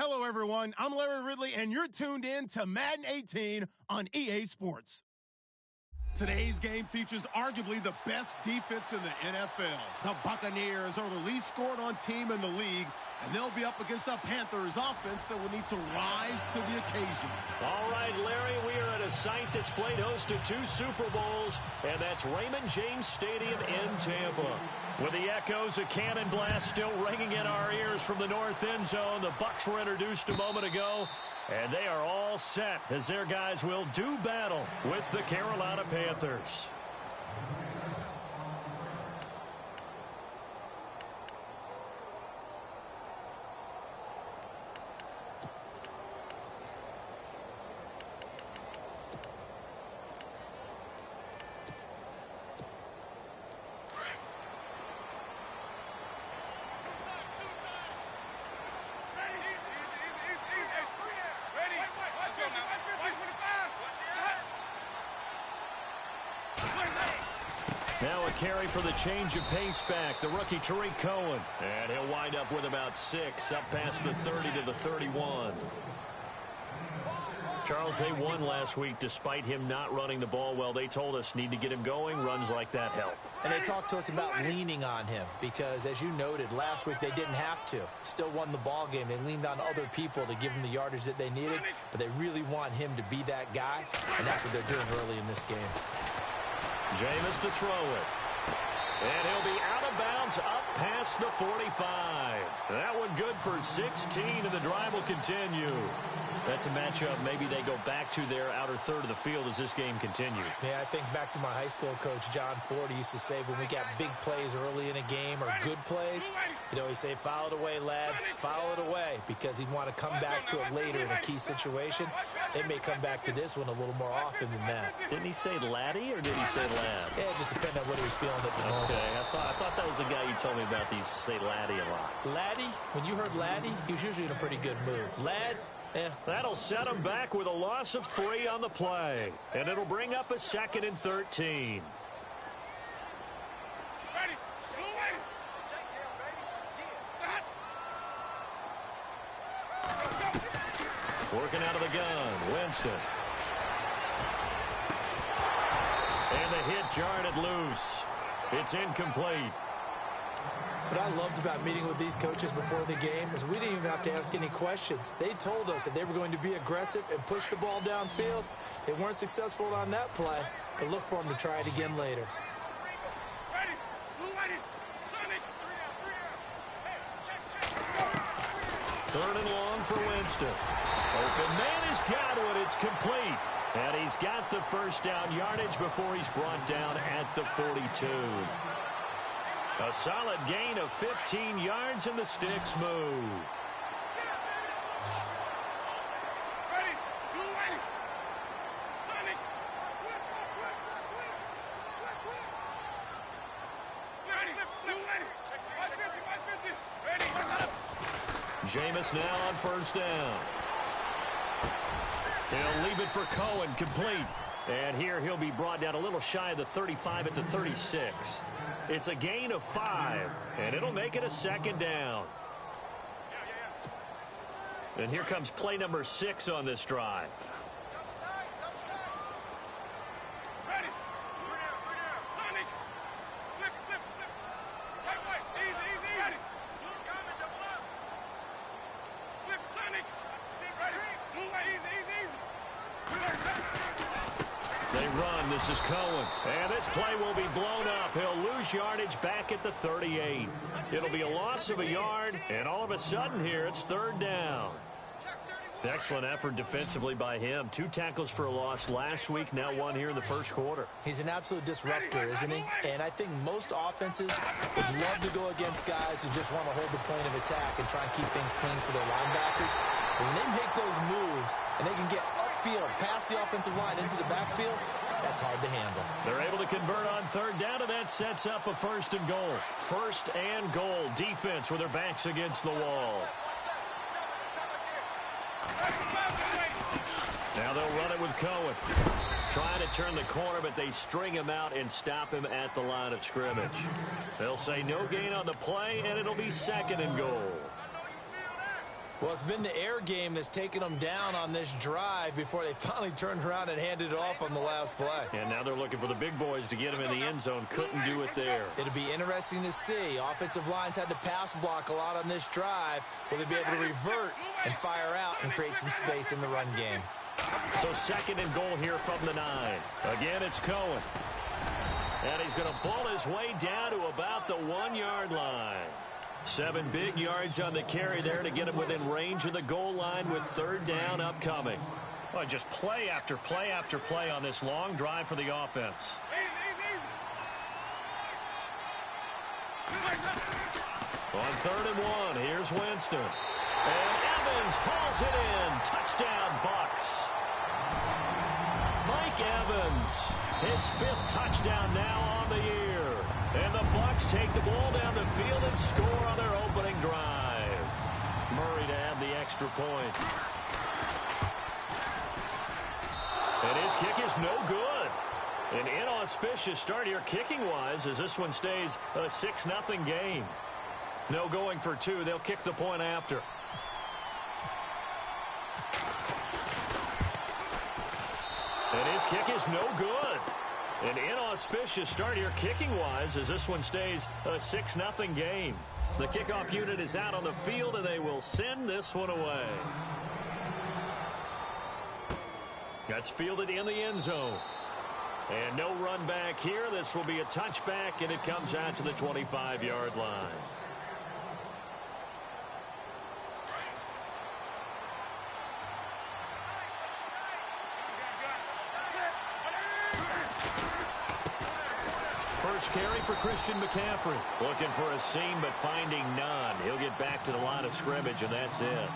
Hello, everyone. I'm Larry Ridley, and you're tuned in to Madden 18 on EA Sports. Today's game features arguably the best defense in the NFL. The Buccaneers are the least scored-on team in the league, and they'll be up against a Panthers offense that will need to rise to the occasion. All right, Larry, we are at a site that's played host to 2 Super Bowls, and that's Raymond James Stadium in Tampa. With the echoes of cannon blast still ringing in our ears from the north end zone, the Bucks were introduced a moment ago, and they are all set as their guys will do battle with the Carolina Panthers. Now a carry for the change of pace back, the rookie Tariq Cohen. And he'll wind up with about 6, up past the 30 to the 31. Charles, they won last week despite him not running the ball well. They told us need to get him going. Runs like that help. And they talked to us about leaning on him because, as you noted, last week they didn't have to. Still won the ball game. They leaned on other people to give them the yardage that they needed, but they really want him to be that guy, and that's what they're doing early in this game. Jameis to throw it. And he'll be out of bounds up past the 45. That one good for 16, and the drive will continue. That's a matchup maybe they go back to their outer third of the field as this game continues. Yeah, I think back to my high school coach, John Ford. He used to say when we got big plays early in a game or good plays, he'd always say, foul it away, lad, foul it away, because he'd want to come back to it later in a key situation. They may come back to this one a little more often than that. Didn't he say laddie or did he say lad? Yeah, it just depended on what he was feeling at the moment. Okay, I thought that was the guy you told me about. These say laddie a lot. Laddie, when you heard laddie, he was usually in a pretty good mood. Lad, that'll set him back with a loss of 3 on the play. And it'll bring up a 2nd and 13. Working out of the gun, Winston. And the hit jarred it loose. It's incomplete. What I loved about meeting with these coaches before the game is we didn't even have to ask any questions. They told us that they were going to be aggressive and push the ball downfield. They weren't successful on that play, but look for them to try it again later. Third and long for Winston. Open man has got one. It's complete. And he's got the first down yardage before he's brought down at the 42. A solid gain of 15 yards, and the sticks move. Jameis now on first down. He'll leave it for Cohen, complete. And here he'll be brought down a little shy of the 35 at the 36. It's a gain of 5, and it'll make it a 2nd down. And here comes play number 6 on this drive. This is Cohen, and this play will be blown up. He'll lose yardage back at the 38. It'll be a loss of a yard, and all of a sudden here, it's 3rd down. Excellent effort defensively by him. 2 tackles for a loss last week, now 1 here in the first quarter. He's an absolute disruptor, isn't he? And I think most offenses would love to go against guys who just want to hold the point of attack and try and keep things clean for their linebackers. But when they make those moves and they can get upfield, past the offensive line into the backfield, that's hard to handle. They're able to convert on 3rd down, and that sets up a 1st and goal. 1st and goal. Defense with their backs against the wall. Now they'll run it with Cohen. Trying to turn the corner, but they string him out and stop him at the line of scrimmage. They'll say no gain on the play, and it'll be 2nd and goal. Well, it's been the air game that's taken them down on this drive before they finally turned around and handed it off on the last play. And now they're looking for the big boys to get him in the end zone. Couldn't do it there. It'll be interesting to see. Offensive lines had to pass block a lot on this drive. Will they be able to revert and fire out and create some space in the run game? So 2nd and goal here from the 9. Again, it's Cohen. And he's going to pull his way down to about the 1-yard line. 7 big yards on the carry there to get him within range of the goal line with 3rd down upcoming. Well, just play after play after play on this long drive for the offense. On 3rd and 1, here's Winston. And Evans hauls it in. Touchdown, Bucks. Mike Evans, his 5th touchdown now on the year. And the Bucks take the ball down the field and score on their opening drive. Murray to add the extra point. And his kick is no good. An inauspicious start here kicking-wise as this one stays a 6-0 game. No going for 2. They'll kick the point after. And his kick is no good. An inauspicious start here kicking-wise as this one stays a 6-0 game. The kickoff unit is out on the field, and they will send this one away. That's fielded in the end zone. And no run back here. This will be a touchback, and it comes out to the 25-yard line. First carry for Christian McCaffrey. Looking for a seam, but finding none. He'll get back to the line of scrimmage, and that's it.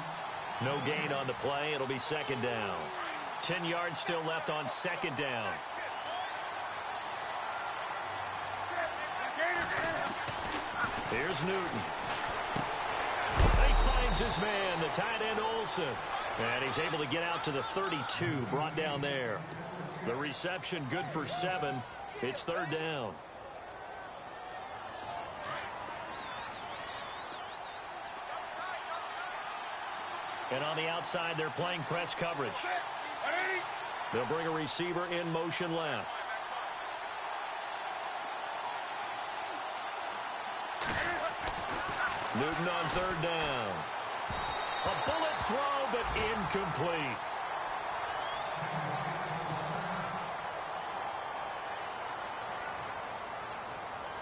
No gain on the play. It'll be 2nd down. 10 yards still left on 2nd down. Here's Newton. He finds his man, the tight end Olsen. And he's able to get out to the 32, brought down there. The reception good for 7. It's 3rd down. And on the outside, they're playing press coverage. They'll bring a receiver in motion left. Newton on 3rd down. A bullet throw, but incomplete.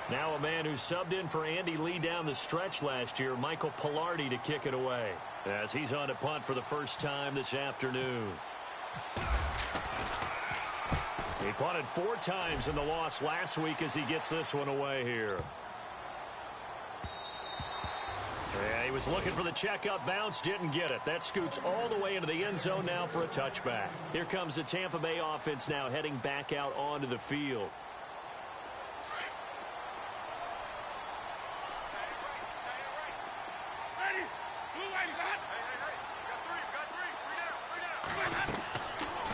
Now a man who subbed in for Andy Lee down the stretch last year, Michael Pilardi, to kick it away, as he's on a punt for the first time this afternoon. He punted 4 times in the loss last week as he gets this one away here. Yeah, he was looking for the checkup bounce, didn't get it. That scoots all the way into the end zone now for a touchback. Here comes the Tampa Bay offense now heading back out onto the field.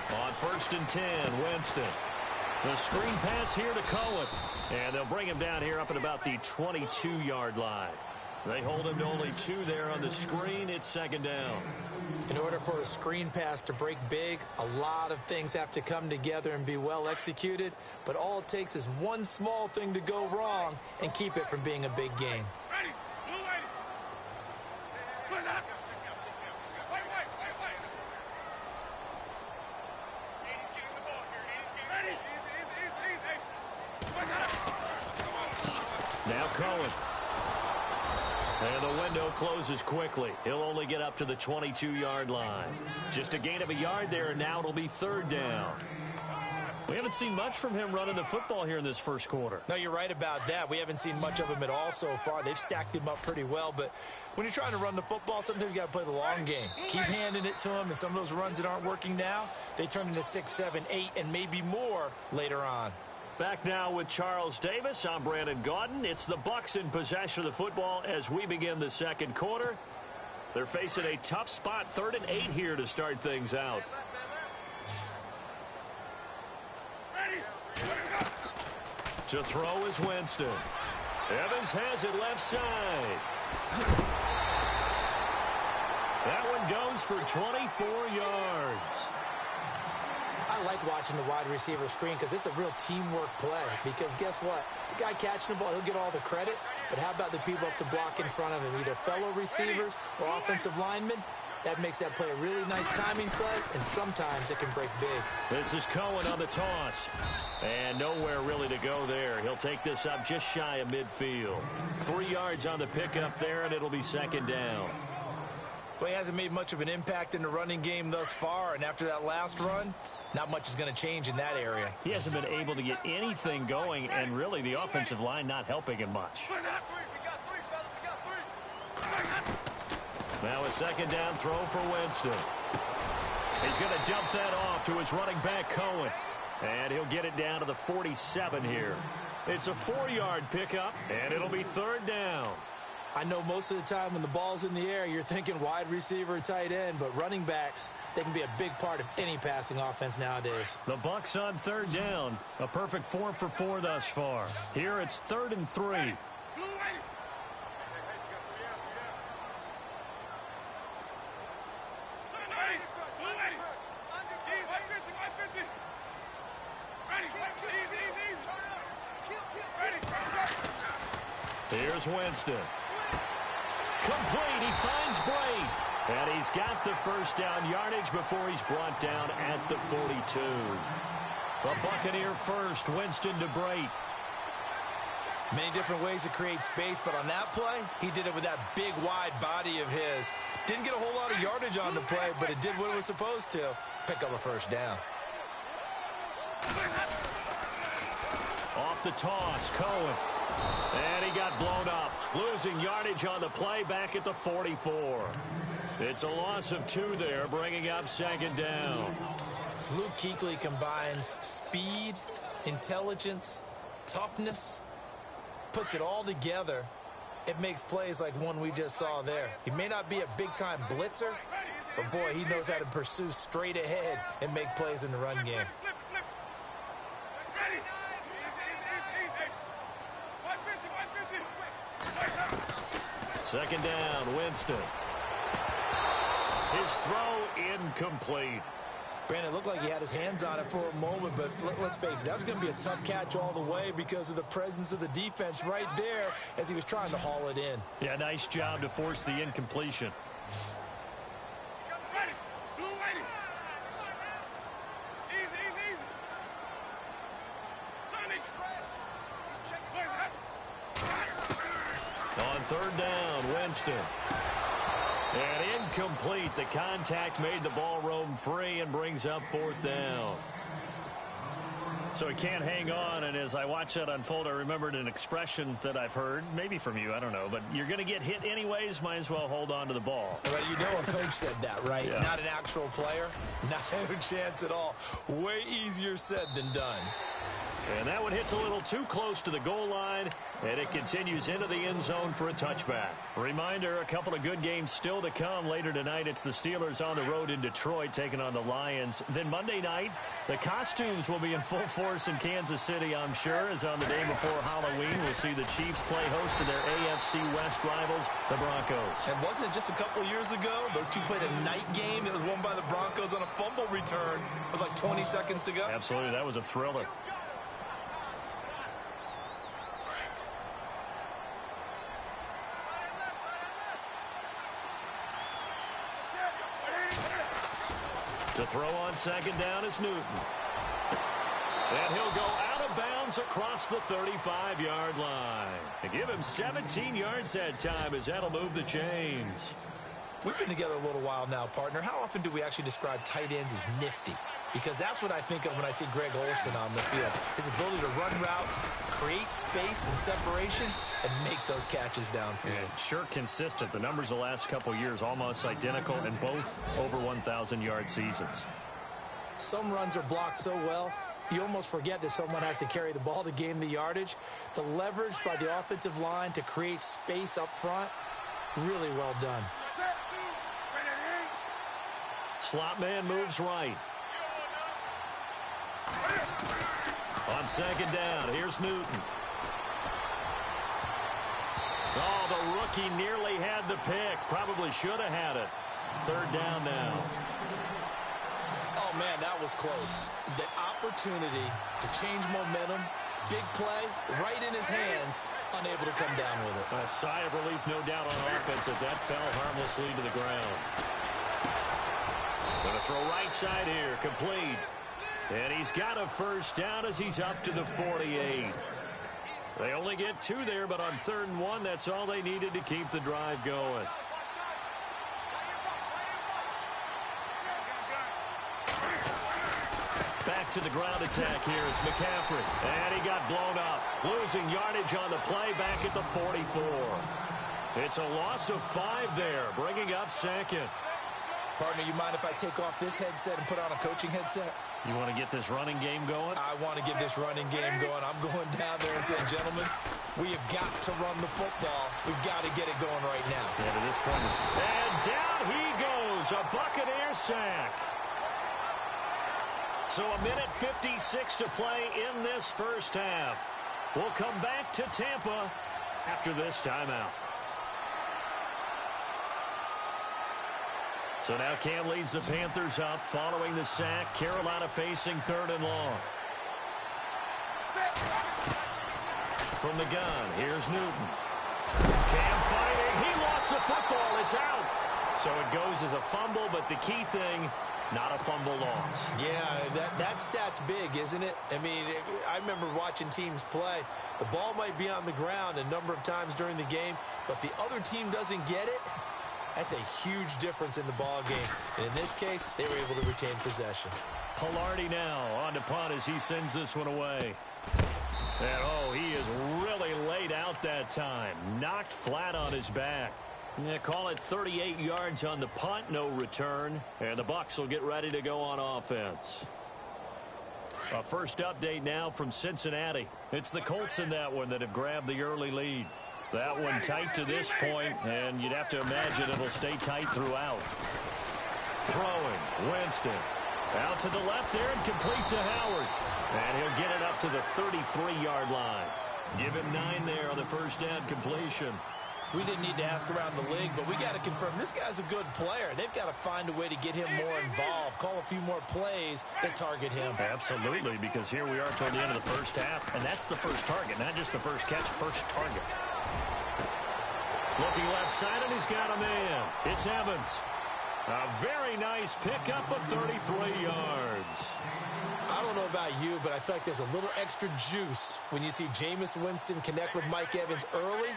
On 1st and 10, Winston. The screen pass here to Cohen. And they'll bring him down here up at about the 22-yard line. They hold him to only 2 there on the screen. It's 2nd down. In order for a screen pass to break big, a lot of things have to come together and be well executed. But all it takes is one small thing to go wrong and keep it from being a big game. Now Cohen. And the window closes quickly. He'll only get up to the 22-yard line. Just a gain of a yard there, and now it'll be 3rd down. We haven't seen much from him running the football here in this first quarter. No, you're right about that. We haven't seen much of him at all so far. They've stacked him up pretty well, but when you're trying to run the football, sometimes you got to play the long game. Keep handing it to him, and some of those runs that aren't working now, they turn into 6, 7, 8, and maybe more later on. Back now with Charles Davis. I'm Brandon Gaudin. It's the Bucks in possession of the football as we begin the second quarter. They're facing a tough spot, 3rd and 8 here to start things out. To throw is Winston. Evans has it left side. That one goes for 24 yards. I like watching the wide receiver screen because it's a real teamwork play. Because guess what? The guy catching the ball, he'll get all the credit. But how about the people up to block in front of him, either fellow receivers or offensive linemen? That makes that play a really nice timing play, and sometimes it can break big. This is Cohen on the toss. And nowhere really to go there. He'll take this up just shy of midfield. 3 yards on the pickup there, and it'll be second down. Well, he hasn't made much of an impact in the running game thus far, and after that last run, not much is going to change in that area. He hasn't been able to get anything going, and really the offensive line not helping him much. Now a second down throw for Winston. He's going to dump that off to his running back, Cohen. And he'll get it down to the 47 here. It's a 4-yard pickup, and it'll be third down. I know most of the time when the ball's in the air, you're thinking wide receiver, tight end, but running backs, they can be a big part of any passing offense nowadays. The Bucks on third down. A perfect 4 for 4 thus far. Here it's 3rd and 3. Here's Winston. Complete. He finds Bray. And he's got the first down yardage before he's brought down at the 42. The Buccaneer first. Winston to Bray. Many different ways to create space, but on that play, he did it with that big, wide body of his. Didn't get a whole lot of yardage on the play, but it did what it was supposed to. Pick up a first down. Off the toss, Cohen. And he got blown up. Losing yardage on the play back at the 44. It's a loss of 2 there, bringing up second down. Luke Kuechly combines speed, intelligence, toughness, puts it all together. It makes plays like one we just saw there. He may not be a big-time blitzer, but boy, he knows how to pursue straight ahead and make plays in the run game. Second down, Winston. His throw incomplete. Brandon, it looked like he had his hands on it for a moment, but let's face it, that was going to be a tough catch all the way because of the presence of the defense right there as he was trying to haul it in. Yeah, nice job to force the incompletion. On third down, Winston. And incomplete. The contact made the ball roam free and brings up 4th down. So he can't hang on, and as I watch that unfold, I remembered an expression that I've heard, maybe from you, I don't know, but you're going to get hit anyways, might as well hold on to the ball. Well, you know a coach said that, right? Yeah. Not an actual player. No chance at all. Way easier said than done. And that one hits a little too close to the goal line, and it continues into the end zone for a touchback. Reminder, a couple of good games still to come. Later tonight, it's the Steelers on the road in Detroit taking on the Lions. Then Monday night, the costumes will be in full force in Kansas City, I'm sure, as on the day before Halloween, we'll see the Chiefs play host to their AFC West rivals, the Broncos. And wasn't it just a couple years ago, those two played a night game that was won by the Broncos on a fumble return with like 20 seconds to go? Absolutely, that was a thriller. To throw on second down is Newton. And he'll go out of bounds across the 35-yard line. And give him 17 yards that time as that'll move the chains. We've been together a little while now, partner. How often do we actually describe tight ends as nifty? Because that's what I think of when I see Greg Olsen on the field. His ability to run routes, create space and separation, and make those catches downfield. And sure consistent. The numbers the last couple years almost identical and both over 1,000-yard seasons. Some runs are blocked so well, you almost forget that someone has to carry the ball to gain the yardage. The leverage by the offensive line to create space up front, really well done. Slot man moves right. On second down, here's Newton. Oh, the rookie nearly had the pick. Probably should have had it. Third down now. Oh, man, that was close. The opportunity to change momentum, big play, right in his hands, unable to come down with it. A sigh of relief, no doubt, on offense as that fell harmlessly to the ground. Going to throw right side here, complete. And he's got a first down as he's up to the 48. They only get 2 there, but on 3rd and 1, that's all they needed to keep the drive going. Back to the ground attack here. It's McCaffrey. And he got blown up. Losing yardage on the play back at the 44. It's a loss of 5 there, bringing up 2nd. Partner, you mind if I take off this headset and put on a coaching headset? You want to get this running game going? I want to get this running game going. I'm going down there and saying, gentlemen, we have got to run the football. We've got to get it going right now. Yeah, to this point. And down he goes. A Buccaneer sack. So a minute 56 to play in this first half. We'll come back to Tampa after this timeout. So now Cam leads the Panthers up following the sack. Carolina facing 3rd and long. From the gun, here's Newton. Cam fighting. He lost the football. It's out. So it goes as a fumble, but the key thing, not a fumble loss. Yeah, that stat's big, isn't it? I mean, I remember watching teams play. The ball might be on the ground a number of times during the game, but the other team doesn't get it. That's a huge difference in the ball game. And in this case, they were able to retain possession. Pilardi now on to punt as he sends this one away. And, oh, he is really laid out that time. Knocked flat on his back. Yeah, call it 38 yards on the punt, no return. And the Bucks will get ready to go on offense. A first update now from Cincinnati. It's the Colts in that one that have grabbed the early lead. That one tight to this point, and you'd have to imagine it'll stay tight throughout. Throwing, Winston. Out to the left there and complete to Howard. And he'll get it up to the 33-yard line. Give him 9 there on the first down completion. We didn't need to ask around the league, but we got to confirm this guy's a good player. They've got to find a way to get him more involved, call a few more plays that target him. Absolutely, because here we are toward the end of the first half, and that's the first target, not just the first catch, first target. Looking left side, and he's got a man. It's Evans. A very nice pickup of 33 yards. I don't know about you, but I feel like there's a little extra juice when you see Jameis Winston connect with Mike Evans early.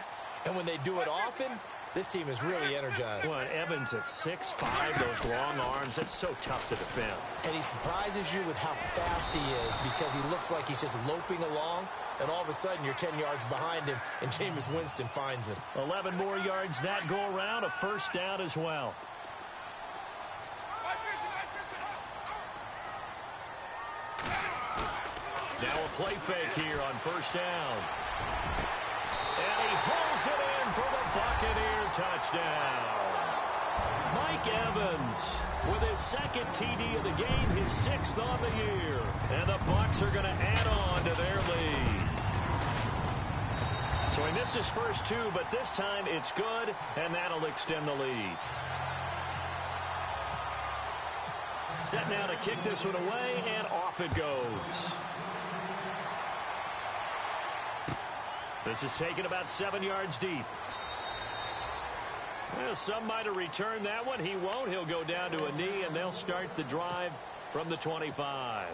And when they do it often, this team is really energized. Well, Evans at 6'5", those long arms, that's so tough to defend. And he surprises you with how fast he is because he looks like he's just loping along, and all of a sudden you're 10 yards behind him, and Jameis Winston finds him. 11 more yards that go around, a first down as well. Now a play fake here on first down. And he holds it in for the Buccaneer touchdown. Mike Evans with his 2nd TD of the game, his 6th on the year. And the Bucs are going to add on to their lead. So he missed his first 2, but this time it's good, and that'll extend the lead. Set now to kick this one away, and off it goes. This is taken about 7 yards deep. Well, some might have returned that one. He won't. He'll go down to a knee, and they'll start the drive from the 25.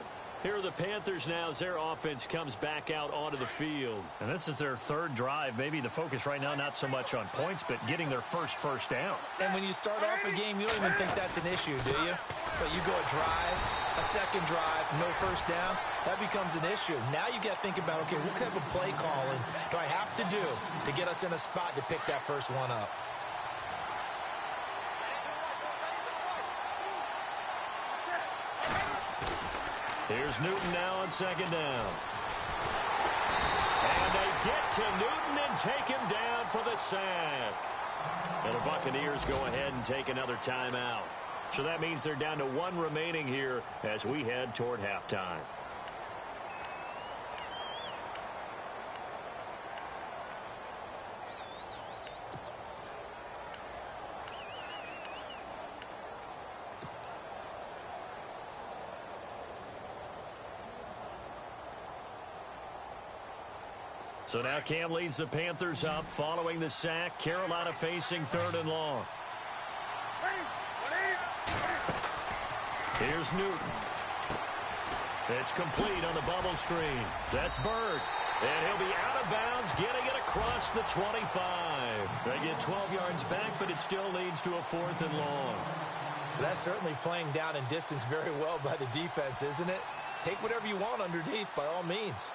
Here are the Panthers now as their offense comes back out onto the field. And this is their 3rd drive. Maybe the focus right now not so much on points, but getting their first down. And when you start off a game, you don't even think that's an issue, do you? But you go a drive, a 2nd drive, no first down, that becomes an issue. Now you got to think about, okay, what kind of a play calling do I have to do to get us in a spot to pick that first one up? Here's Newton now on 2nd down. And they get to Newton and take him down for the sack. And the Buccaneers go ahead and take another timeout. So that means they're down to 1 remaining here as we head toward halftime. So now Cam leads the Panthers up following the sack. Carolina facing 3rd and long. Here's Newton. It's complete on the bubble screen. That's Bird. And he'll be out of bounds, getting it across the 25. They get 12 yards back, but it still leads to a 4th and long. That's certainly playing down in distance very well by the defense, isn't it? Take whatever you want underneath, by all means.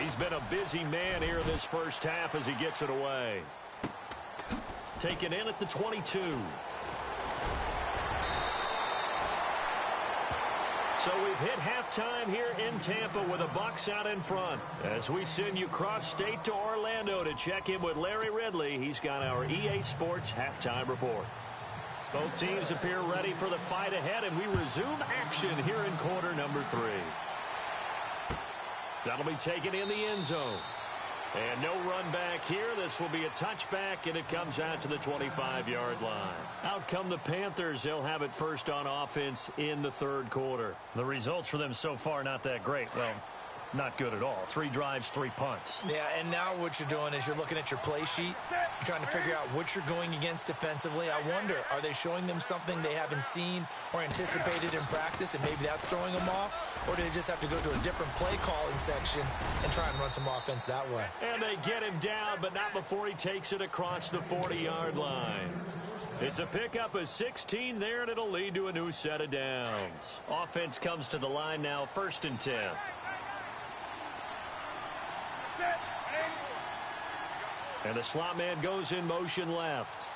He's been a busy man here this first half as he gets it away. Taken in at the 22. So we've hit halftime here in Tampa with the Bucks out in front. As we send you cross-state to Orlando to check in with Larry Ridley, he's got our EA Sports halftime report. Both teams appear ready for the fight ahead, and we resume action here in quarter number 3. That'll be taken in the end zone. And no run back here. This will be a touchback, and it comes out to the 25-yard line. Out come the Panthers. They'll have it first on offense in the 3rd quarter. The results for them so far not that great. Well, not good at all. 3 drives, 3 punts. Yeah, and now what you're doing is you're looking at your play sheet. You're trying to figure out what you're going against defensively. I wonder, are they showing them something they haven't seen or anticipated in practice, and maybe that's throwing them off? Or do they just have to go to a different play calling section and try and run some offense that way? And they get him down, but not before he takes it across the 40-yard line. It's a pickup of 16 there, and it'll lead to a new set of downs. Offense comes to the line now, 1st and 10. And the slot man goes in motion left.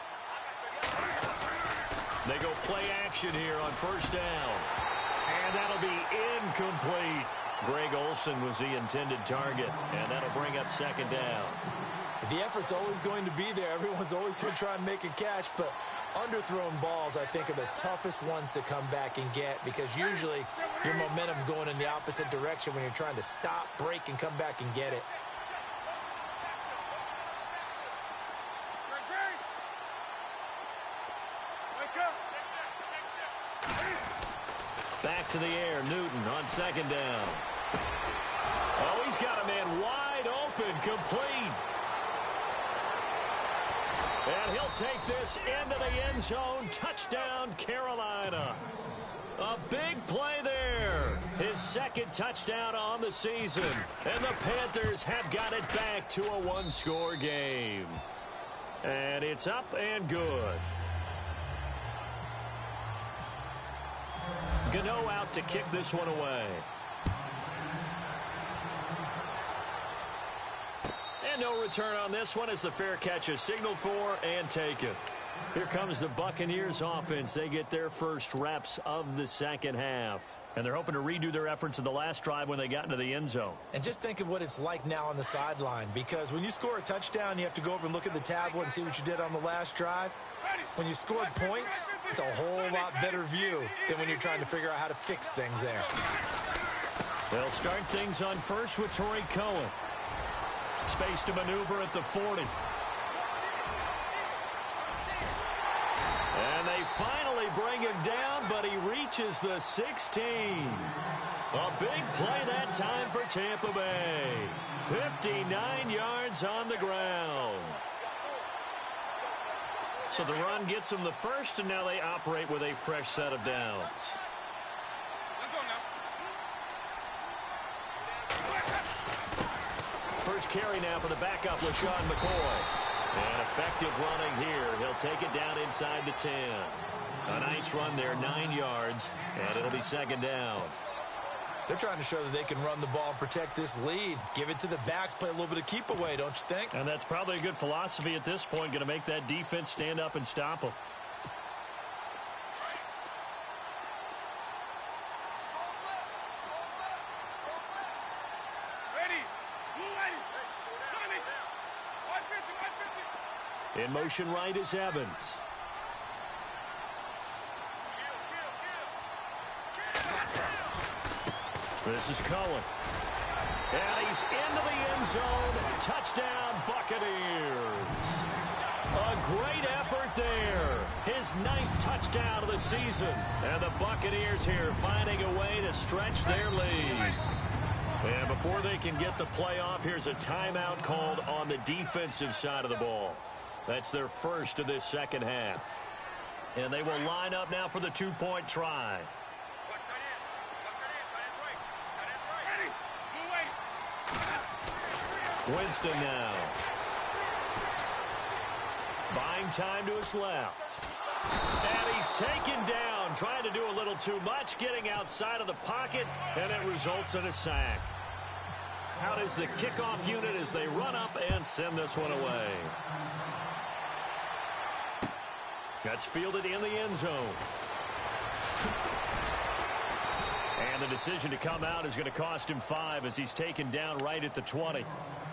They go play action here on 1st down. And that'll be incomplete. Greg Olsen was the intended target, and that'll bring up 2nd down. The effort's always going to be there. Everyone's always going to try and make a catch, but underthrown balls, I think, are the toughest ones to come back and get, because usually your momentum's going in the opposite direction when you're trying to stop, break, and come back and get it. Back to the air, Newton on 2nd down. Oh, he's got a man wide open, complete. And he'll take this into the end zone. Touchdown, Carolina. A big play there. His 2nd touchdown on the season. And the Panthers have got it back to a 1-score game. And it's up and good. Gano out to kick this one away. And no return on this one as the fair catch is signaled for and taken. Here comes the Buccaneers offense. They get their first reps of the 2nd half. And they're hoping to redo their efforts in the last drive when they got into the end zone. And just think of what it's like now on the sideline, because when you score a touchdown, you have to go over and look at the tablet and see what you did on the last drive. When you scored points, it's a whole lot better view than when you're trying to figure out how to fix things there. They'll start things on 1st with Torrey Cohen. Space to maneuver at the 40. And they finally bring him down, but he reaches the 16. A big play that time for Tampa Bay. 59 yards on the ground. So the run gets them the 1st, and now they operate with a fresh set of downs. First carry now for the backup with Sean McCoy. And effective running here. He'll take it down inside the 10. A nice run there, 9 yards, and it'll be 2nd down. They're trying to show that they can run the ball and protect this lead. Give it to the backs, play a little bit of keep away, don't you think? And that's probably a good philosophy at this point, going to make that defense stand up and stop them. In motion right is Evans. This is Cohen. And he's into the end zone. Touchdown, Buccaneers. A great effort there. His 9th touchdown of the season. And the Buccaneers here finding a way to stretch their lead. And before they can get the play off, here's a timeout called on the defensive side of the ball. That's their first of this second half. And they will line up now for the 2-point try. Winston now. Buying time to his left. And he's taken down, trying to do a little too much, getting outside of the pocket, and it results in a sack. Out is the kickoff unit as they run up and send this one away. That's fielded in the end zone. And the decision to come out is going to cost him 5 as he's taken down right at the 20.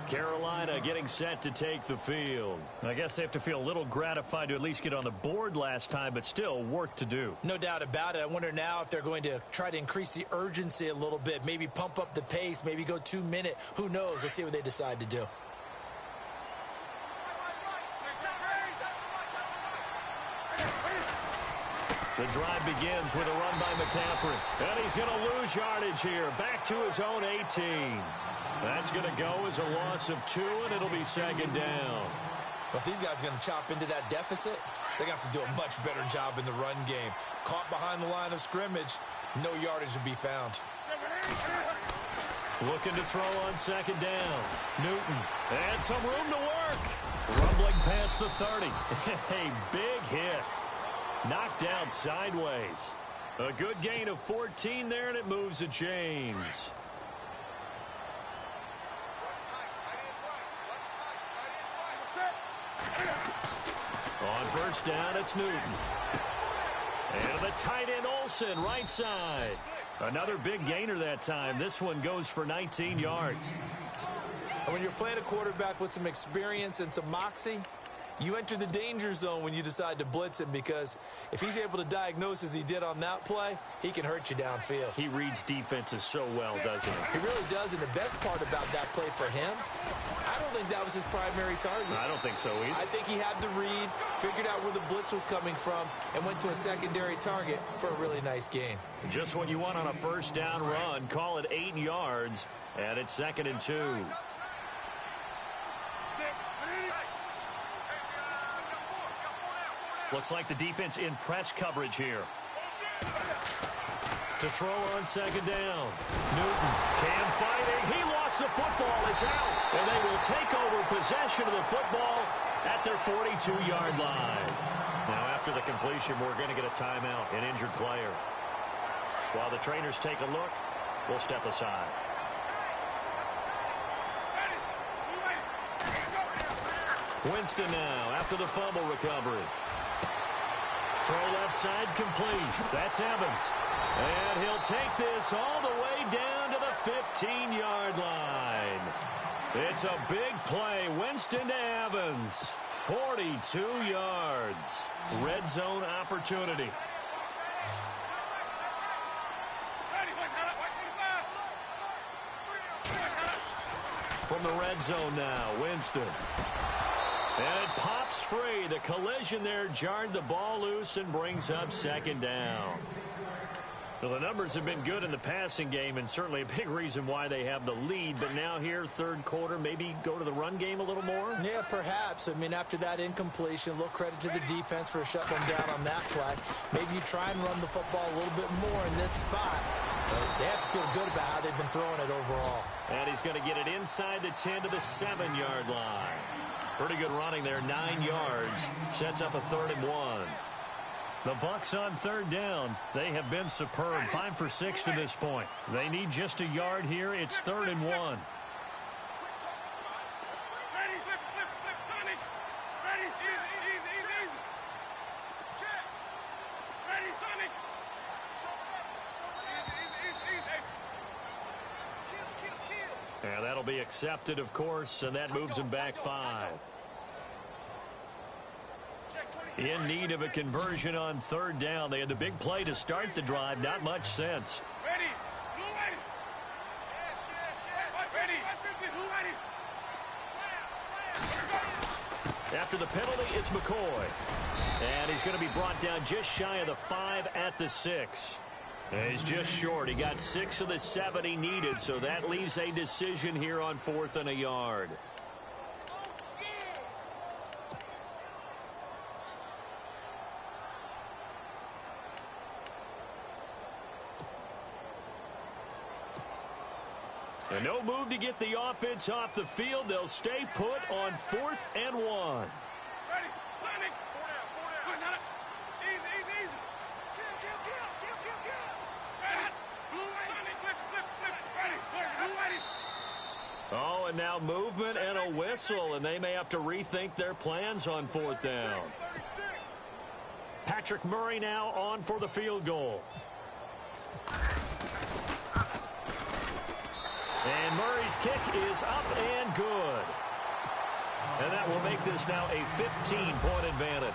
Carolina getting set to take the field. I guess they have to feel a little gratified to at least get on the board last time, but still work to do. No doubt about it. I wonder now if they're going to try to increase the urgency a little bit, maybe pump up the pace, maybe go 2-minute. Who knows? Let's see what they decide to do. The drive begins with a run by McCaffrey. And he's going to lose yardage here. Back to his own 18. That's going to go as a loss of 2, and it'll be second down. But if these guys are going to chop into that deficit, they got to do a much better job in the run game. Caught behind the line of scrimmage, no yardage to be found. Looking to throw on second down. Newton. And some room to work. Rumbling past the 30. A big hit. Knocked out sideways. A good gain of 14 there, and it moves the chains. On first down, it's Newton. And the tight end, Olsen, right side. Another big gainer that time. This one goes for 19 yards. And when you're playing a quarterback with some experience and some moxie, you enter the danger zone when you decide to blitz him, because if he's able to diagnose as he did on that play, he can hurt you downfield. He reads defenses so well, doesn't he? He really does, and the best part about that play for him, I don't think that was his primary target. I don't think so either. I think he had the read, figured out where the blitz was coming from, and went to a secondary target for a really nice gain. Just what you want on a first down run. Call it 8 yards, and it's 2nd and 2. Looks like the defense in press coverage here. To throw on second down. Newton, Cam fighting. He lost the football. It's out. And they will take over possession of the football at their 42-yard line. Now, after the completion, we're going to get a timeout, an injured player. While the trainers take a look, we'll step aside. Winston now after the fumble recovery. Throw left side complete. That's Evans. And he'll take this all the way down to the 15-yard line. It's a big play. Winston to Evans. 42 yards. Red zone opportunity. From the red zone now, Winston. And it pops free. The collision there jarred the ball loose and brings up second down. Well, the numbers have been good in the passing game, and certainly a big reason why they have the lead. But now here, third quarter, maybe go to the run game a little more? Yeah, perhaps. I mean, after that incompletion, a little credit to the defense for shutting them down on that play. Maybe you try and run the football a little bit more in this spot. But they have to feel good about how they've been throwing it overall. And he's going to get it inside the 10 to the 7-yard line. Pretty good running there, 9 yards. Sets up a 3rd and 1. The Bucks on third down. They have been superb. 5 for 6 to this point. They need just a yard here. It's 3rd and 1. And that'll be accepted, of course, and that moves them back 5. In need of a conversion on third down. They had the big play to start the drive. Not much sense. After the penalty, it's McCoy. And he's going to be brought down just shy of the 5 at the 6. He's just short. He got 6 of the 7 he needed, so that leaves a decision here on 4th and a yard. And no move to get the offense off the field. They'll stay put on 4th and 1. Oh, and now movement and a whistle, and they may have to rethink their plans on 4th down. Patrick Murray now on for the field goal. And Murray's kick is up and good. And that will make this now a 15-point advantage.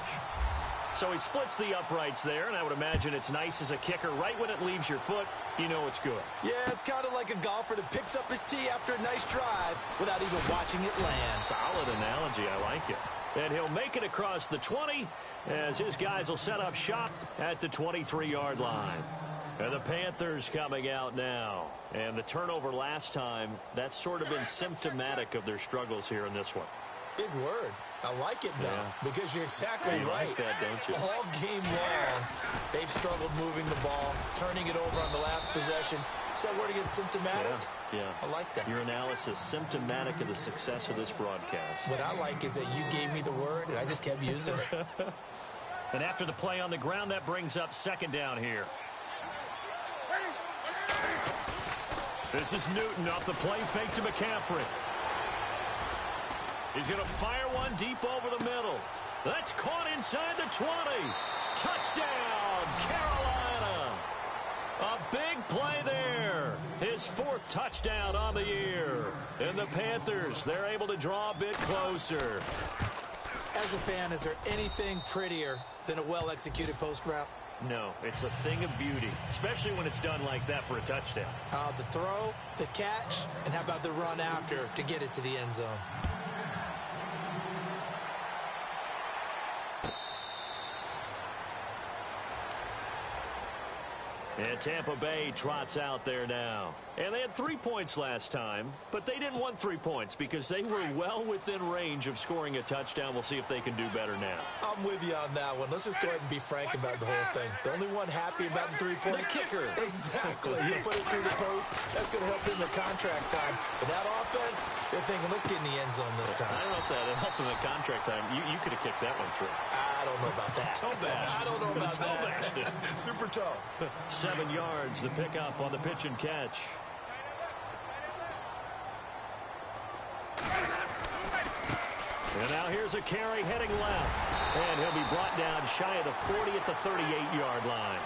So he splits the uprights there, and I would imagine it's nice as a kicker. Right when it leaves your foot, you know it's good. Yeah, it's kind of like a golfer that picks up his tee after a nice drive without even watching it land. Solid analogy. I like it. And he'll make it across the 20 as his guys will set up shop at the 23-yard line. And the Panthers coming out now. And the turnover last time, that's sort of been symptomatic of their struggles here in this one. Big word. I like it, though, because you're exactly right. You like that, don't you? All game long, they've struggled moving the ball, turning it over on the last possession. Is that word again, symptomatic? Yeah. I like that. Your analysis, symptomatic of the success of this broadcast. What I like is that you gave me the word, and I just kept using it. And after the play on the ground, that brings up 2nd down here. This is Newton off the play fake to McCaffrey. He's going to fire one deep over the middle. That's caught inside the 20. Touchdown, Carolina. A big play there. His 4th touchdown on the year. And the Panthers, they're able to draw a bit closer. As a fan, is there anything prettier than a well-executed post route? No, it's a thing of beauty, especially when it's done like that for a touchdown. The throw, the catch, and how about the run after to get it to the end zone? And Tampa Bay trots out there now. And they had 3 points last time, but they didn't want 3 points because they were well within range of scoring a touchdown. We'll see if they can do better now. I'm with you on that one. Let's just go ahead and be frank about the whole thing. The only one happy about the 3-point. The kicker. Exactly. You put it through the post. That's going to help him in contract time. But that offense, they're thinking, let's get in the end zone this time. I don't know if that helped him in contract time. You could have kicked that one through. I don't know about that. Toe bash. I don't know about that. Super toe. 7 yards, the pickup on the pitch and catch. And now here's a carry heading left. And he'll be brought down shy of the 40 at the 38-yard line.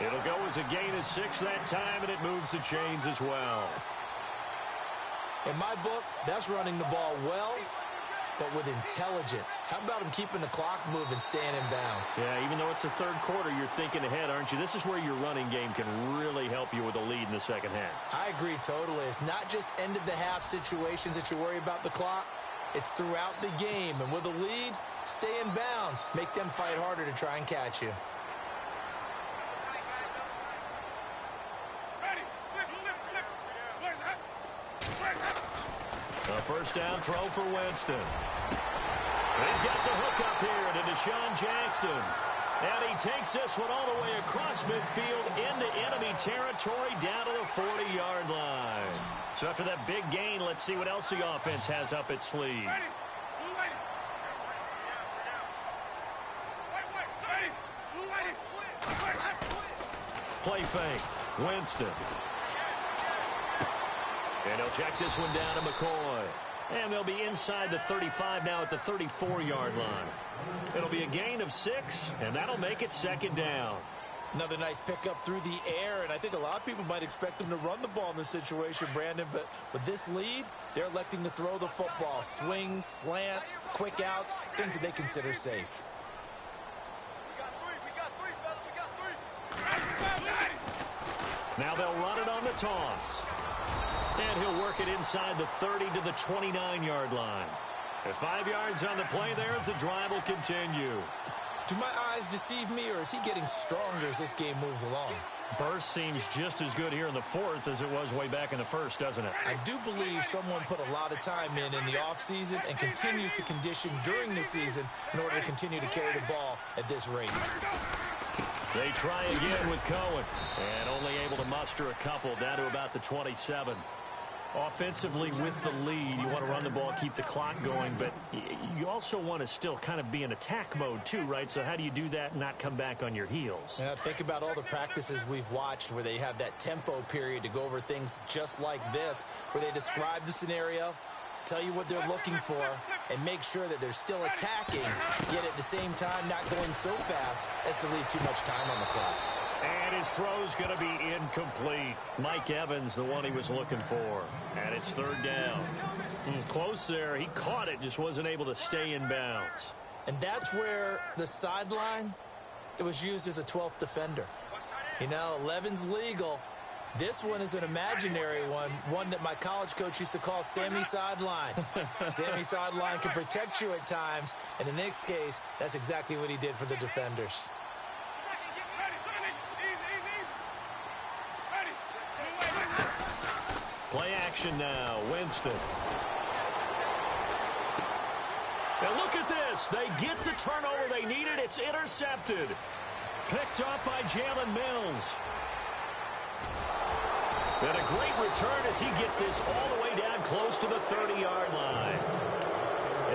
It'll go as a gain of 6 that time, and it moves the chains as well. In my book, that's running the ball well, but with intelligence. How about him keeping the clock moving, staying in bounds? Yeah, even though it's the 3rd quarter, you're thinking ahead, aren't you? This is where your running game can really help you with a lead in the 2nd half. I agree totally. It's not just end-of-the-half situations that you worry about the clock. It's throughout the game. And with a lead, stay in bounds. Make them fight harder to try and catch you. A 1st down throw for Winston. He's got the hook up here to Deshaun Jackson. And he takes this one all the way across midfield into enemy territory down to the 40-yard line. So after that big gain, let's see what else the offense has up its sleeve. Play fake. Winston. And he'll check this one down to McCoy. And they'll be inside the 35 now at the 34-yard line. It'll be a gain of 6, and that'll make it 2nd down. Another nice pickup through the air, and I think a lot of people might expect them to run the ball in this situation, Brandon, but with this lead, they're electing to throw the football. Swings, slants, quick outs, things that they consider safe. Now they'll run it on the toss. And he'll work it inside the 30 to the 29-yard line. And 5 yards on the play there as the drive will continue. Do my eyes deceive me, or is he getting stronger as this game moves along? Burst seems just as good here in the fourth as it was way back in the first, doesn't it? I do believe someone put a lot of time in the offseason and continues to condition during the season in order to continue to carry the ball at this rate. They try again with Cohen, and only able to muster a couple down to about the 27. Offensively with the lead, you want to run the ball, keep the clock going, but you also want to still kind of be in attack mode too, right? So how do you do that and not come back on your heels? Yeah, think about all the practices we've watched where they have that tempo period to go over things just like this, where they describe the scenario, tell you what they're looking for, and make sure that they're still attacking, yet at the same time not going so fast as to leave too much time on the clock. And his throw's going to be incomplete. Mike Evans, the one he was looking for. And it's third down. Close there. He caught it, just wasn't able to stay in bounds. And that's where the sideline, it was used as a 12th defender. You know, 11's legal. This one is an imaginary one that my college coach used to call Sammy Sideline. Sammy Sideline can protect you at times. And in this case, that's exactly what he did for the defenders. Play action now. Winston. And look at this. They get the turnover they needed. It's intercepted. Picked up by Jalen Mills. And a great return as he gets this all the way down close to the 30-yard line.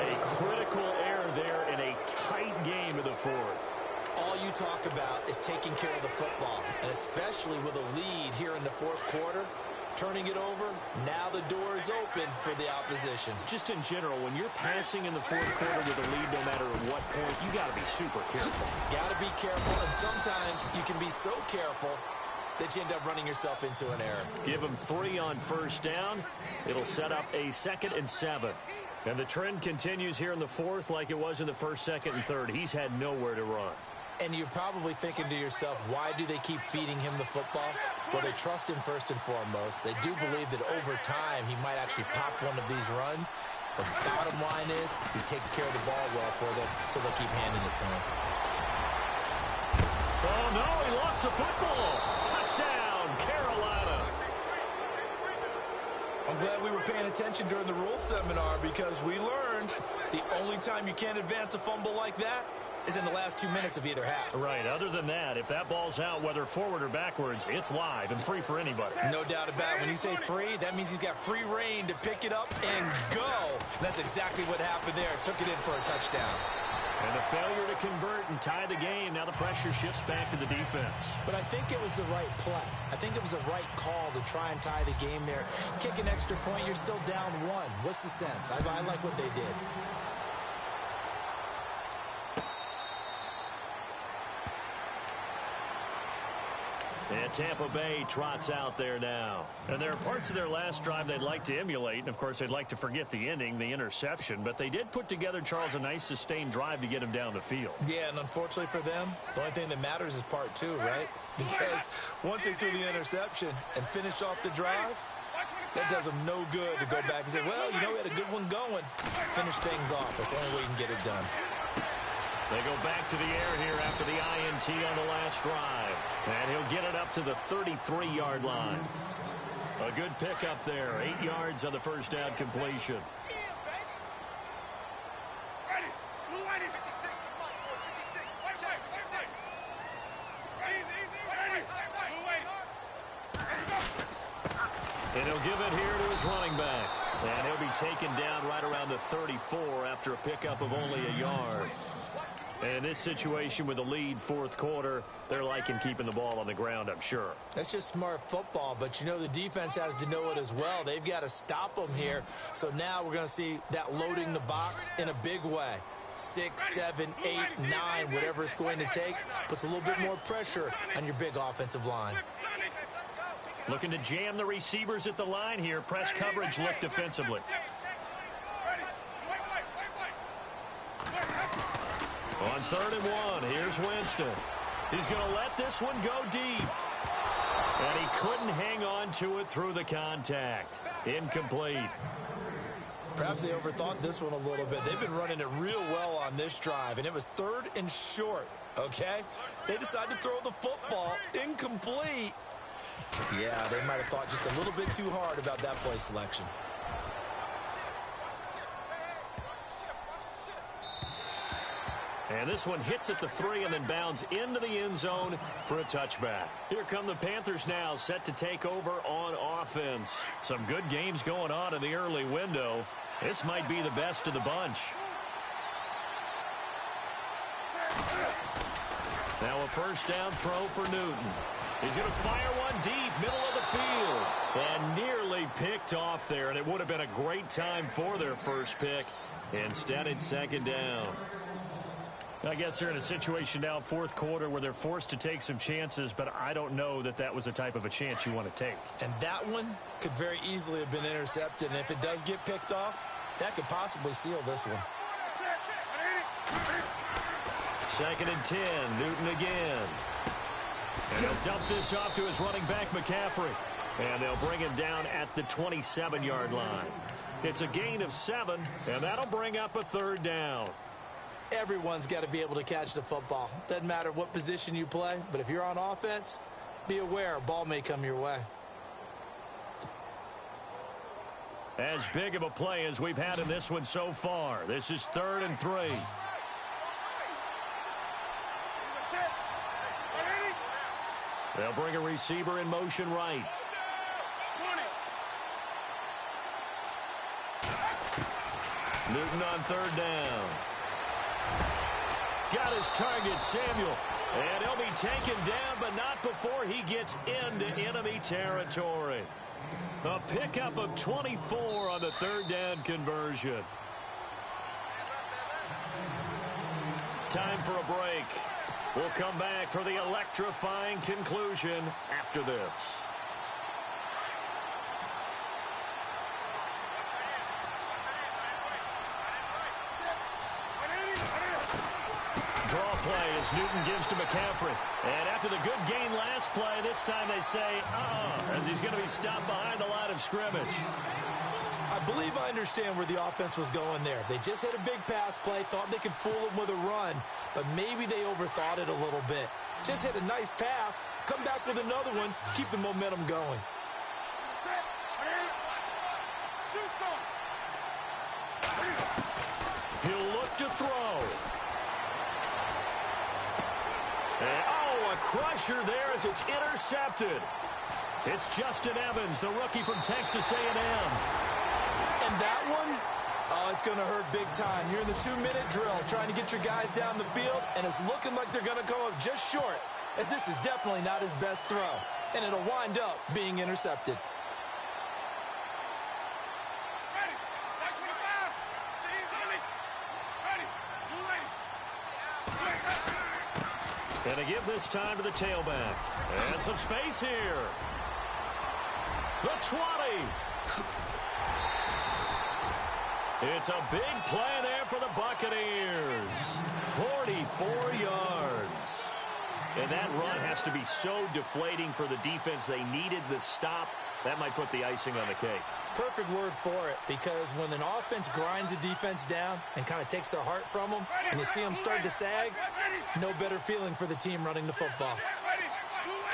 A critical error there in a tight game in the fourth. All you talk about is taking care of the football, and especially with a lead here in the fourth quarter. Turning it over, now the door is open for the opposition. Just in general, when you're passing in the fourth quarter with a lead, no matter at what point, you got to be super careful. Got to be careful, and sometimes you can be so careful that you end up running yourself into an error. Give him 3 on first down. It'll set up a 2nd and 7. And the trend continues here in the fourth like it was in the first, second, and third. He's had nowhere to run. And you're probably thinking to yourself, why do they keep feeding him the football? Well, they trust him first and foremost. They do believe that over time he might actually pop one of these runs. But the bottom line is he takes care of the ball well for them, so they'll keep handing it to him. Oh, no, he lost the football. Touchdown, Carolina. I'm glad we were paying attention during the rules seminar because we learned the only time you can't advance a fumble like that is in the last 2 minutes of either half. Right. Other than that, if that ball's out, whether forward or backwards, it's live and free for anybody. No doubt about it. When you say free, that means he's got free reign to pick it up and go. And that's exactly what happened there. Took it in for a touchdown. And a failure to convert and tie the game. Now the pressure shifts back to the defense. But I think it was the right play. I think it was the right call to try and tie the game there. Kick an extra point, you're still down 1. What's the sense? I like what they did. And Tampa Bay trots out there now. And there are parts of their last drive they'd like to emulate. And, of course, they'd like to forget the ending, the interception. But they did put together, Charles, a nice sustained drive to get him down the field. Yeah, and unfortunately for them, the only thing that matters is part 2, right? Because once they threw the interception and finished off the drive, that does them no good to go back and say, well, you know, we had a good one going. Finish things off. That's the only way you can get it done. They go back to the air here after the INT on the last drive. And he'll get it up to the 33-yard line. A good pickup there. 8 yards on the first down completion. And he'll give it here to his running back. And he'll be taken down right around the 34 after a pickup of only a yard. And in this situation with the lead fourth quarter, they're liking keeping the ball on the ground, I'm sure. That's just smart football, but you know the defense has to know it as well. They've got to stop them here. So now we're going to see that loading the box in a big way. 6, 7, 8, 9, whatever it's going to take, puts a little bit more pressure on your big offensive line. Looking to jam the receivers at the line here. Press coverage look defensively. On 3rd and 1, here's Winston. He's going to let this one go deep. And he couldn't hang on to it through the contact. Incomplete. Perhaps they overthought this one a little bit. They've been running it real well on this drive, and it was 3rd and short, okay? They decided to throw the football incomplete. Yeah, they might have thought just a little bit too hard about that play selection. And this one hits at the 3 and then bounds into the end zone for a touchback. Here come the Panthers now, set to take over on offense. Some good games going on in the early window. This might be the best of the bunch. Now a first down throw for Newton. He's going to fire one deep, middle of the field. And nearly picked off there, and it would have been a great time for their first pick. Instead, it's second down. I guess they're in a situation now, 4th quarter, where they're forced to take some chances, but I don't know that that was the type of a chance you want to take. And that one could very easily have been intercepted, and if it does get picked off, that could possibly seal this one. 2nd and 10, Newton again. And he'll dump this off to his running back, McCaffrey. And they'll bring him down at the 27-yard line. It's a gain of 7, and that'll bring up a 3rd down. Everyone's got to be able to catch the football. Doesn't matter what position you play, but if you're on offense, be aware a ball may come your way. As big of a play as we've had in this one so far. This is 3rd and 3. They'll bring a receiver in motion right. Newton on 3rd down. Got his target, Samuel. And he'll be taken down, but not before he gets into enemy territory. A pickup of 24 on the 3rd down conversion. Time for a break. We'll come back for the electrifying conclusion after this. Draw play as Newton gives to McCaffrey. And after the good gain last play, this time they say, as he's going to be stopped behind the line of scrimmage. I believe I understand where the offense was going there. They just hit a big pass play, thought they could fool him with a run, but maybe they overthought it a little bit. Just hit a nice pass, come back with another one, keep the momentum going. He'll look to throw. And, a crusher there as it's intercepted. It's Justin Evans, the rookie from Texas A&M. And that one, it's going to hurt big time. You're in the 2-minute drill trying to get your guys down the field, and it's looking like they're going to come up just short, as this is definitely not his best throw. And it'll wind up being intercepted. And to give this time to the tailback. And some space here. The 20. It's a big play there for the Buccaneers. 44 yards. And that run has to be so deflating for the defense. They needed the stop. That might put the icing on the cake. Perfect word for it, because when an offense grinds a defense down and kind of takes their heart from them, and you see them start to sag, no better feeling for the team running the football.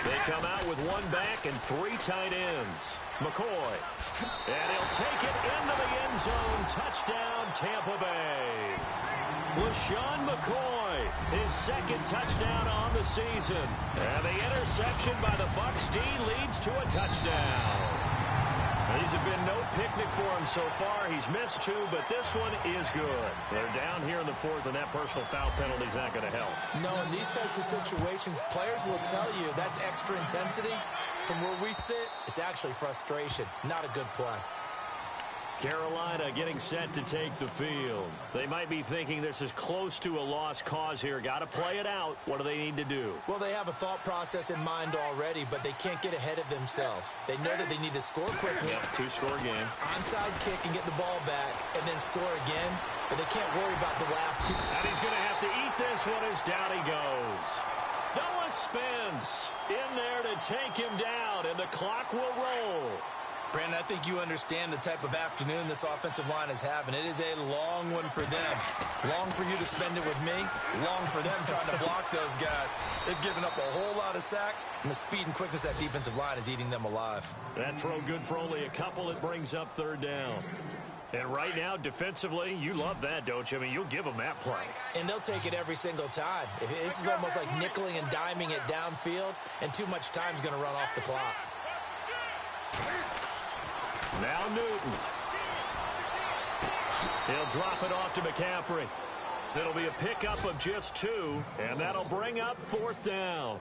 They come out with one back and 3 tight ends. McCoy. And he'll take it into the end zone. Touchdown, Tampa Bay. LaShawn McCoy, his 2nd touchdown on the season. And the interception by the Bucks D leads to a touchdown. These have been no picnic for him so far. He's missed 2, but this one is good. They're down here in the 4th, and that personal foul penalty is not going to help. No, in these types of situations, players will tell you that's extra intensity. From where we sit, it's actually frustration, not a good play. Carolina getting set to take the field. They might be thinking this is close to a lost cause here. Got to play it out. What do they need to do? Well, they have a thought process in mind already, but they can't get ahead of themselves. They know that they need to score quickly. Yep, 2-score game. Onside kick and get the ball back, and then score again. But they can't worry about the last 2. And he's going to have to eat this one as down he goes. Noah Spence in there to take him down, and the clock will roll. Brandon, I think you understand the type of afternoon this offensive line is having. It is a long one for them. Long for you to spend it with me. Long for them trying to block those guys. They've given up a whole lot of sacks, and the speed and quickness of that defensive line is eating them alive. That throw good for only a couple. It brings up third down. And right now, defensively, you love that, don't you? I mean, you'll give them that play. And they'll take it every single time. This is almost like nickeling and diming it downfield, and too much time's going to run off the clock. Now Newton. He'll drop it off to McCaffrey. It'll be a pickup of just 2, and that'll bring up fourth down.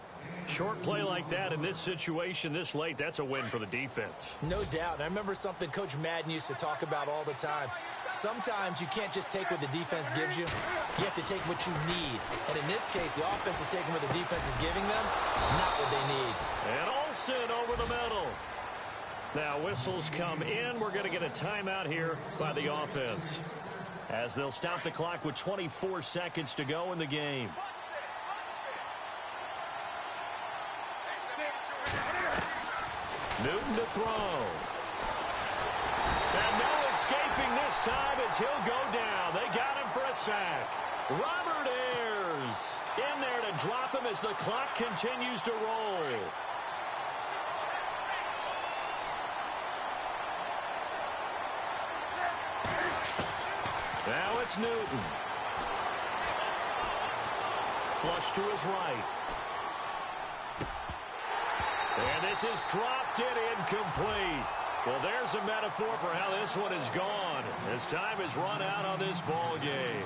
Short play like that in this situation this late, that's a win for the defense. No doubt. And I remember something Coach Madden used to talk about all the time. Sometimes you can't just take what the defense gives you. You have to take what you need. And in this case, the offense is taking what the defense is giving them, not what they need. And Olsen over the middle. Now whistles come in. We're going to get a timeout here by the offense, as they'll stop the clock with 24 seconds to go in the game. Newton to throw. And no escaping this time as he'll go down. They got him for a sack. Robert Ayers in there to drop him as the clock continues to roll. Now it's Newton. Flush to his right. And this is dropped it incomplete. Well, there's a metaphor for how this one is gone, as time is run out on this ball game.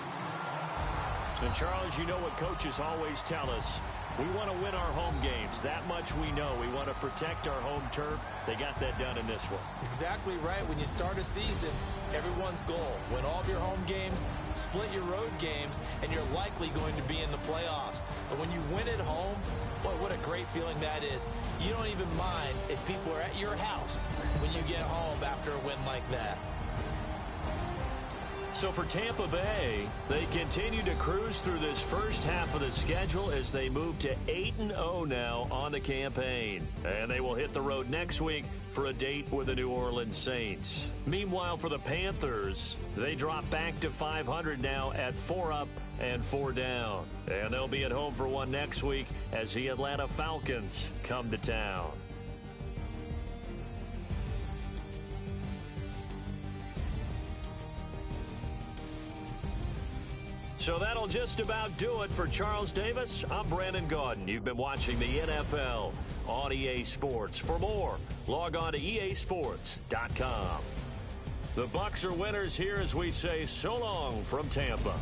And, Charles, you know what coaches always tell us. We want to win our home games. That much we know. We want to protect our home turf. They got that done in this one. Exactly right. When you start a season, everyone's goal: win all of your home games, split your road games, and you're likely going to be in the playoffs. But when you win at home, boy, what a great feeling that is. You don't even mind if people are at your house when you get home after a win like that. So for Tampa Bay, they continue to cruise through this first half of the schedule as they move to 8-0 now on the campaign. And they will hit the road next week for a date with the New Orleans Saints. Meanwhile, for the Panthers, they drop back to 500 now at 4 up and 4 down. And they'll be at home for one next week as the Atlanta Falcons come to town. So that'll just about do it for Charles Davis. I'm Brandon Gaudin. You've been watching the NFL on EA Sports. For more, log on to easports.com. The Bucks are winners here as we say so long from Tampa.